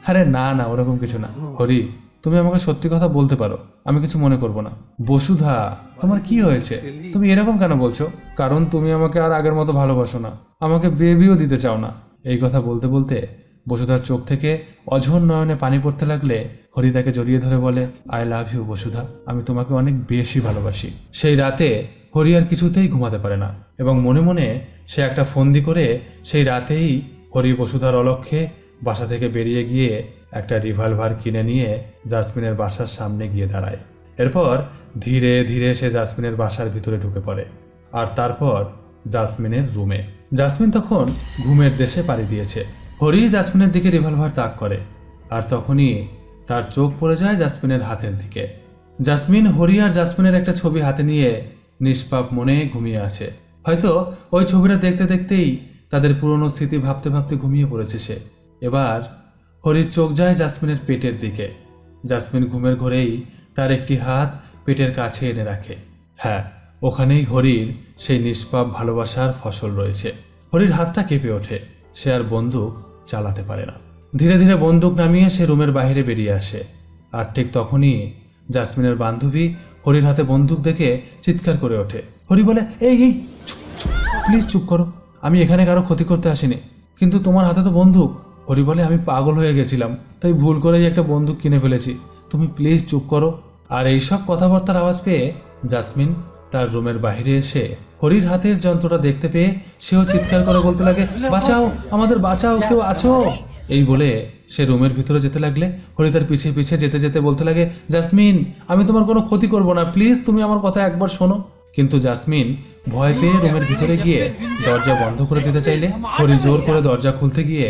আরে না, ওরকম কিছু না। হরি, তুমি আমাকে সত্যি কথা বলতে পারো, আমি কিছু মনে করব না। বসুধা, তোমার কি হয়েছে? তুমি এরকম কেন বলছো? কারণ তুমি আমাকে আর আগের মতো ভালোবাসো না, আমাকে বেবিও দিতে চাও না। এই কথা বলতে বলতে বসুধার চোখ থেকে অঝোর নয়নে পানি পড়তে লাগলে হরি তাকে জড়িয়ে ধরে বলে, আই লাভ ইউ বসুধা, আমি তোমাকে অনেক বেশি ভালোবাসি। সেই রাতে হরি আর কিছুতেই ঘুমাতে পারে না এবং মনে মনে সে একটা ফন্দি করে সেই রাতেই হরি বসুধার অলক্ষ্যে বাসা থেকে বেরিয়ে গিয়ে একটা রিভলভার কিনে নিয়ে জাসমিনের বাসার সামনে গিয়ে দাঁড়ায়। এরপর ধীরে ধীরে সে জাসমিনের বাসার ভিতরে ঢুকে পড়ে আর তারপর জাসমিনের রুমে। জাসমিন তখন ঘুমের দেশে পাড়ি দিয়েছে। হরি জাসমিনের দিকে রিভলভার তাক করে, আর তখনই তার চোখ পড়ে যায় জাসমিনের হাতের দিকে। জাসমিন হরি আর জাসমিনের একটা ছবি হাতে নিয়ে নিষ্পাপ মনে ঘুমিয়ে আছে। হয়তো ওই ছবিটা দেখতে দেখতেই তাদের পুরনো স্মৃতি ভাবতে ভাবতে ঘুমিয়ে পড়েছে সে। এবার হরির চোখ যায় জাসমিনের পেটের দিকে। জাসমিন ঘুমের ঘোরেই তার একটি হাত পেটের কাছে এনে রাখে। হ্যাঁ, ওখানেই হরির সেই নিষ্পাপ ভালোবাসার ফসল রয়েছে। হরির হাতটা কেঁপে ওঠে, সে আর বন্দুক চালাতে পারে না। ধীরে ধীরে বন্দুক নামিয়ে সে রুমের বাইরে বেরিয়ে আসে। আর ঠিক তখনই জাসমিনের বান্ধবী হরির হাতে বন্দুক দেখে চিৎকার করে ওঠে। হরি বলে, এই এই চুপ চুপ, প্লিজ চুপ করো, আমি এখানে কারো ক্ষতি করতে আসিনি, কিন্তু তোমার হাতে তো বন্দুক। হরি বলে, আমি পাগল হয়ে গেছিলাম, তাই ভুল করেই একটা বন্দুক কিনে ফেলেছি, তুমি প্লিজ চুপ করো। আর এইসব কথাবার্তার আওয়াজ পেয়ে জাসমিন তার রুমের বাইরে এসে হরির হাতের যন্ত্রটা দেখতে পেয়ে সেও চিৎকার করে বলতে লাগে, বাঁচাও, আমাদের বাঁচাও, কেউ আছো? এই বলে সে রুমের ভিতরে যেতে লাগলে হরি তার পিছিয়ে পিছিয়ে যেতে যেতে বলতে লাগে, জাসমিন, আমি তোমার কোনো ক্ষতি করব না, প্লিজ তুমি আমার কথা একবার শোনো। কিন্তু জাসমিন ভয় পেয়ে রুমের ভিতরে গিয়ে দরজা বন্ধ করে দিতে চাইলে হরি জোর করে দরজা খুলতে গিয়ে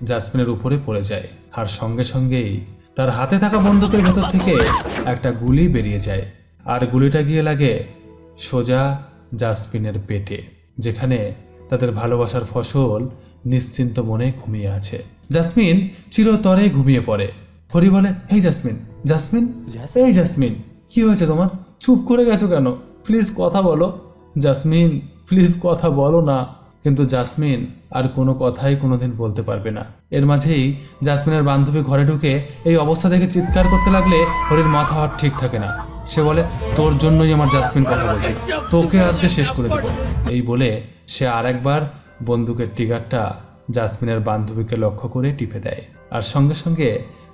জাসমিনের উপরে পড়ে যায়। আর সঙ্গে সঙ্গেই তার হাতে থাকা বন্দুকের ভেতর থেকে একটা গুলি বেরিয়ে যায়। আর গুলিটা গিয়ে লাগে সোজা জাসমিনের পেটে, যেখানে তাদের ভালোবাসার ফসল নিশ্চিন্ত মনে ঘুমিয়ে আছে। জাসমিন চিরতরে ঘুমিয়ে পড়ে। হরি বলে, এই জাসমিন, জাসমিন, এই জাসমিন, কি হয়েছে তোমার? চুপ করে গেছো কেন? প্লিজ কথা বলো। জাসমিন, প্লিজ কথা বলো না। কিন্তু জাসমিন আর কোনো কথাই কোনোদিন বলতে পারবে না। এর মাঝেই জাসমিনের বান্ধবী ঘরে ঢুকে এই অবস্থা দেখে চিৎকার করতে লাগলে হরির মাথা আর ঠিক থাকে না। সে বলে, তোর জন্যই আমার জাসমিন কথা বলছে, তোকে আজকে শেষ করে দেব। এই বলে সে আর একবার বন্দুকের ট্রিগারটা জাসমিনের বান্ধবীকে লক্ষ্য করে টিপে দেয়। আর সঙ্গে সঙ্গে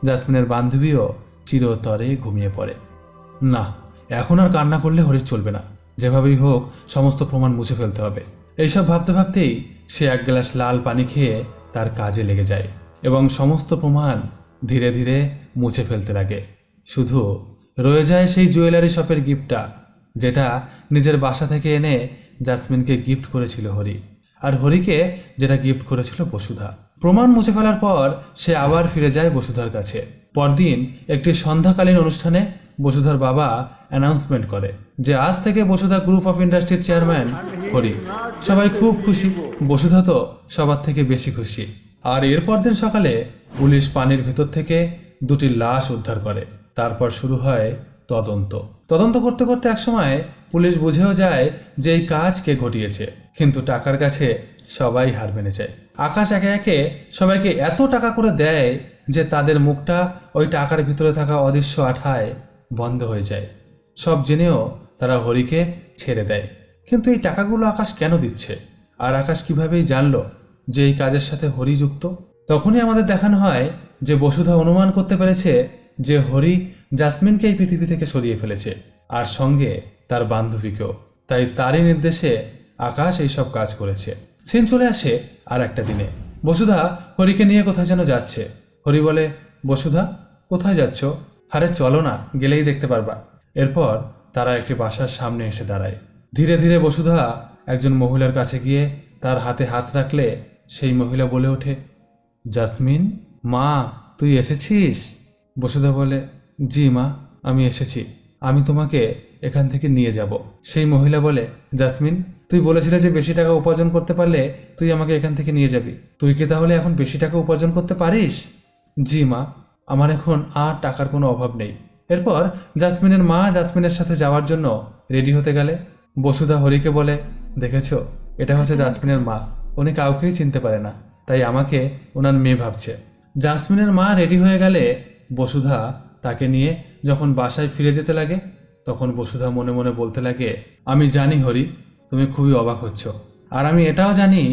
জাসমিনের বান্ধবীও চিরতরে ঘুমিয়ে পড়ে। না, এখন আর কান্না করলে হরির চলবে না, যেভাবেই হোক সমস্ত প্রমাণ মুছে ফেলতে হবে। এইসব ভাবতে ভাবতেই সে এক গ্লাস লাল পানি খেয়ে তার কাজে লেগে যায় এবং সমস্ত প্রমাণ ধীরে ধীরে মুছে ফেলতে লাগে। শুধু রয়ে যায় সেই জুয়েলারি শপের গিফটটা, যেটা নিজের বাসা থেকে এনে জাসমিনকে গিফট করেছিল হরি, আর হরিকে যেটা গিফট করেছিল বসুধা। প্রমাণ মুছে ফেলার পর সে আবার ফিরে যায় বসুধার কাছে। পরদিন একটি সন্ধ্যাকালীন অনুষ্ঠানে বসুধার বাবা অ্যানাউন্সমেন্ট করে যে আজ থেকে বসুধা গ্রুপ অফ ইন্ডাস্ট্রির চেয়ারম্যান হরি। সবাই খুব খুশি, বসুধা তো সবার থেকে বেশি খুশি। আর এরপর দিন সকালে পুলিশ পানির ভেতর থেকে দুটি লাশ উদ্ধার করে। তারপর শুরু হয় তদন্ত করতে করতে একসময় পুলিশ বুঝেও যায় যে এই কাজ কে ঘটিয়েছে, কিন্তু টাকার কাছে সবাই হার মেনে যায়। আকাশ একে একে সবাইকে এত টাকা করে দেয় যে তাদের মুখটা ওই টাকার ভিতরে থাকা অদৃশ্য আঠায় বন্ধ হয়ে যায়। সব জেনেও তারা হরিকে ছেড়ে দেয়। কিন্তু এই টাকাগুলো আকাশ কেন দিচ্ছে, আর আকাশ কিভাবেই জানলো যে এই কাজের সাথে হরি যুক্ত? তখনই আমাদের দেখানো হয় যে বসুধা অনুমান করতে পেরেছে যে হরি জাসমিনকে এই পৃথিবী থেকে সরিয়ে ফেলেছে, আর সঙ্গে তার বান্ধবীকেও। তাই তারই নির্দেশে আকাশ এইসব কাজ করেছে। সিন চলে আসে আর একটা দিনে। বসুধা হরিকে নিয়ে কোথায় যেন যাচ্ছে। হরি বলে, বসুধা, কোথায় যাচ্ছ? আরে চলো না, গেলেই দেখতে পারবা। এরপর তারা একটি বাসার সামনে এসে দাঁড়ায়। ধীরে ধীরে বসুধা একজন মহিলার কাছে গিয়ে তার হাতে হাত রাখলে সেই মহিলা বলে ওঠে, জাসমিন, মা, তুই এসেছিস? বসুধা বলে, জি মা, আমি এসেছি, আমি তোমাকে এখান থেকে নিয়ে যাব। সেই মহিলা বলে, জাসমিন, তুই বলেছিলে যে বেশি টাকা উপার্জন করতে পারলে তুই আমাকে এখান থেকে নিয়ে যাবি। তুই কি তাহলে এখন বেশি টাকা উপার্জন করতে পারিস? জি মা, আমার এখন আর টাকার কোনো অভাব নেই। এরপর জাসমিনের মা জাসমিনের সাথে যাওয়ার জন্য রেডি হতে গেলে বসুধা হরিকে বলে, দেখেছো, এটা হচ্ছে জাসমিনের মা, উনি কাউকেই চিনতে পারে না, তাই আমাকে ওনার মেয়ে ভাবছে। জাসমিনের মা রেডি হয়ে গেলে বসুধা তাকে নিয়ে যখন বাসায় ফিরে যেতে লাগে, তখন বসুধা মনে মনে বলতে লাগে, আমি জানি হরি, তুমি খুবই অবাক হচ্ছ, আর আমি এটাও জানি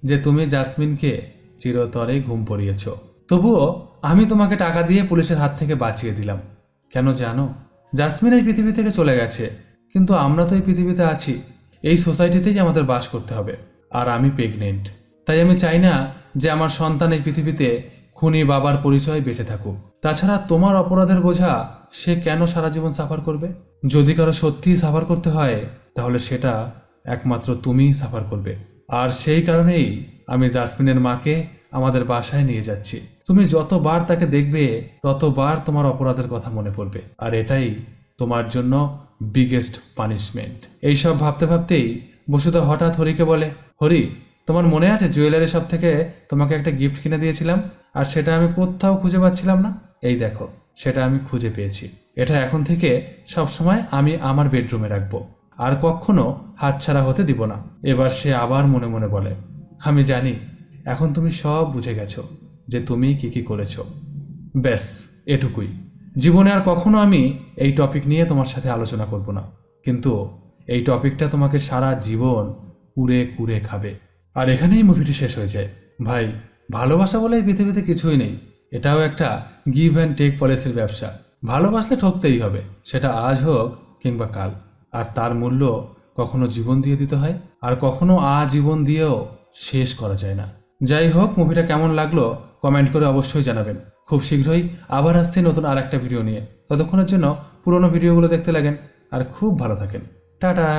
যে তুমি জাসমিনকে চিরতরে ঘুম পড়িয়েছ। তবুও আমি তোমাকে টাকা দিয়ে পুলিশের হাত থেকে বাঁচিয়ে দিলাম। কেন জানো? জাসমিন এই পৃথিবী থেকে চলে গেছে, কিন্তু আমরা তো এই পৃথিবীতে আছি, এই সোসাইটিতেই আমাদের বাস করতে হবে। আর আমি প্রেগনেন্ট, তাই আমি চাই না যে আমার সন্তান এই পৃথিবীতে খুনি বাবার পরিচয় বেঁচে থাকুক। তাছাড়া তোমার অপরাধের বোঝা সে কেন সারা জীবন সাফার করবে? যদি কারো সত্যিই সাফার করতে হয়, তাহলে সেটা একমাত্র তুমিই সাফার করবে। আর সেই কারণেই আমি জাসমিনের মাকে আমাদের বাসায় নিয়ে যাচ্ছি। তুমি যতবার তাকে দেখবে ততবার তোমার অপরাধের কথা মনে পড়বে, আর এটাই তোমার জন্য বিগেস্ট পানিশমেন্ট। এইসব ভাবতে ভাবতেই বসুধা হঠাৎ হরিকে বলে, হরি, তোমার মনে আছে জুয়েলারি শপ থেকে তোমাকে একটা গিফট কিনে দিয়েছিলাম, আর সেটা আমি কোথাও খুঁজে পাচ্ছিলাম না। এই দেখো, সেটা আমি খুঁজে পেয়েছি। এটা এখন থেকে সবসময় আমি আমার বেডরুমে রাখবো, আর কখনো হাতছাড়া হতে দিব না। এবার সে আবার মনে মনে বলে, আমি জানি এখন তুমি সব বুঝে গেছো যে তুমি কি কি করেছো। ব্যাস এটুকুই। জীবনে আর কখনো আমি এই টপিক নিয়ে তোমার সাথে আলোচনা করব না, কিন্তু এই টপিকটা তোমাকে সারা জীবন কুড়ে কুড়ে খাবে। আর এখানেই মুভিটি শেষ হয়ে যায়। ভাই, ভালোবাসা বলে এই পৃথিবীতে কিছুই নেই। এটাও একটা গিভ অ্যান্ড টেক পলিসির ব্যবসা। ভালোবাসলে ঠকতেই হবে, সেটা আজ হোক কিংবা কাল। আর তার মূল্য কখনো জীবন দিয়ে দিতে হয়, আর কখনো আজীবন দিয়েও শেষ করা যায় না। যাই হোক, মুভিটা কেমন লাগলো কমেন্ট করে অবশ্যই জানাবেন। খুব শীঘ্রই আবার আসছি নতুন আর একটা ভিডিও নিয়ে। ততক্ষণের জন্য পুরোনো ভিডিওগুলো দেখতে লাগেন আর খুব ভালো থাকেন। টাটা।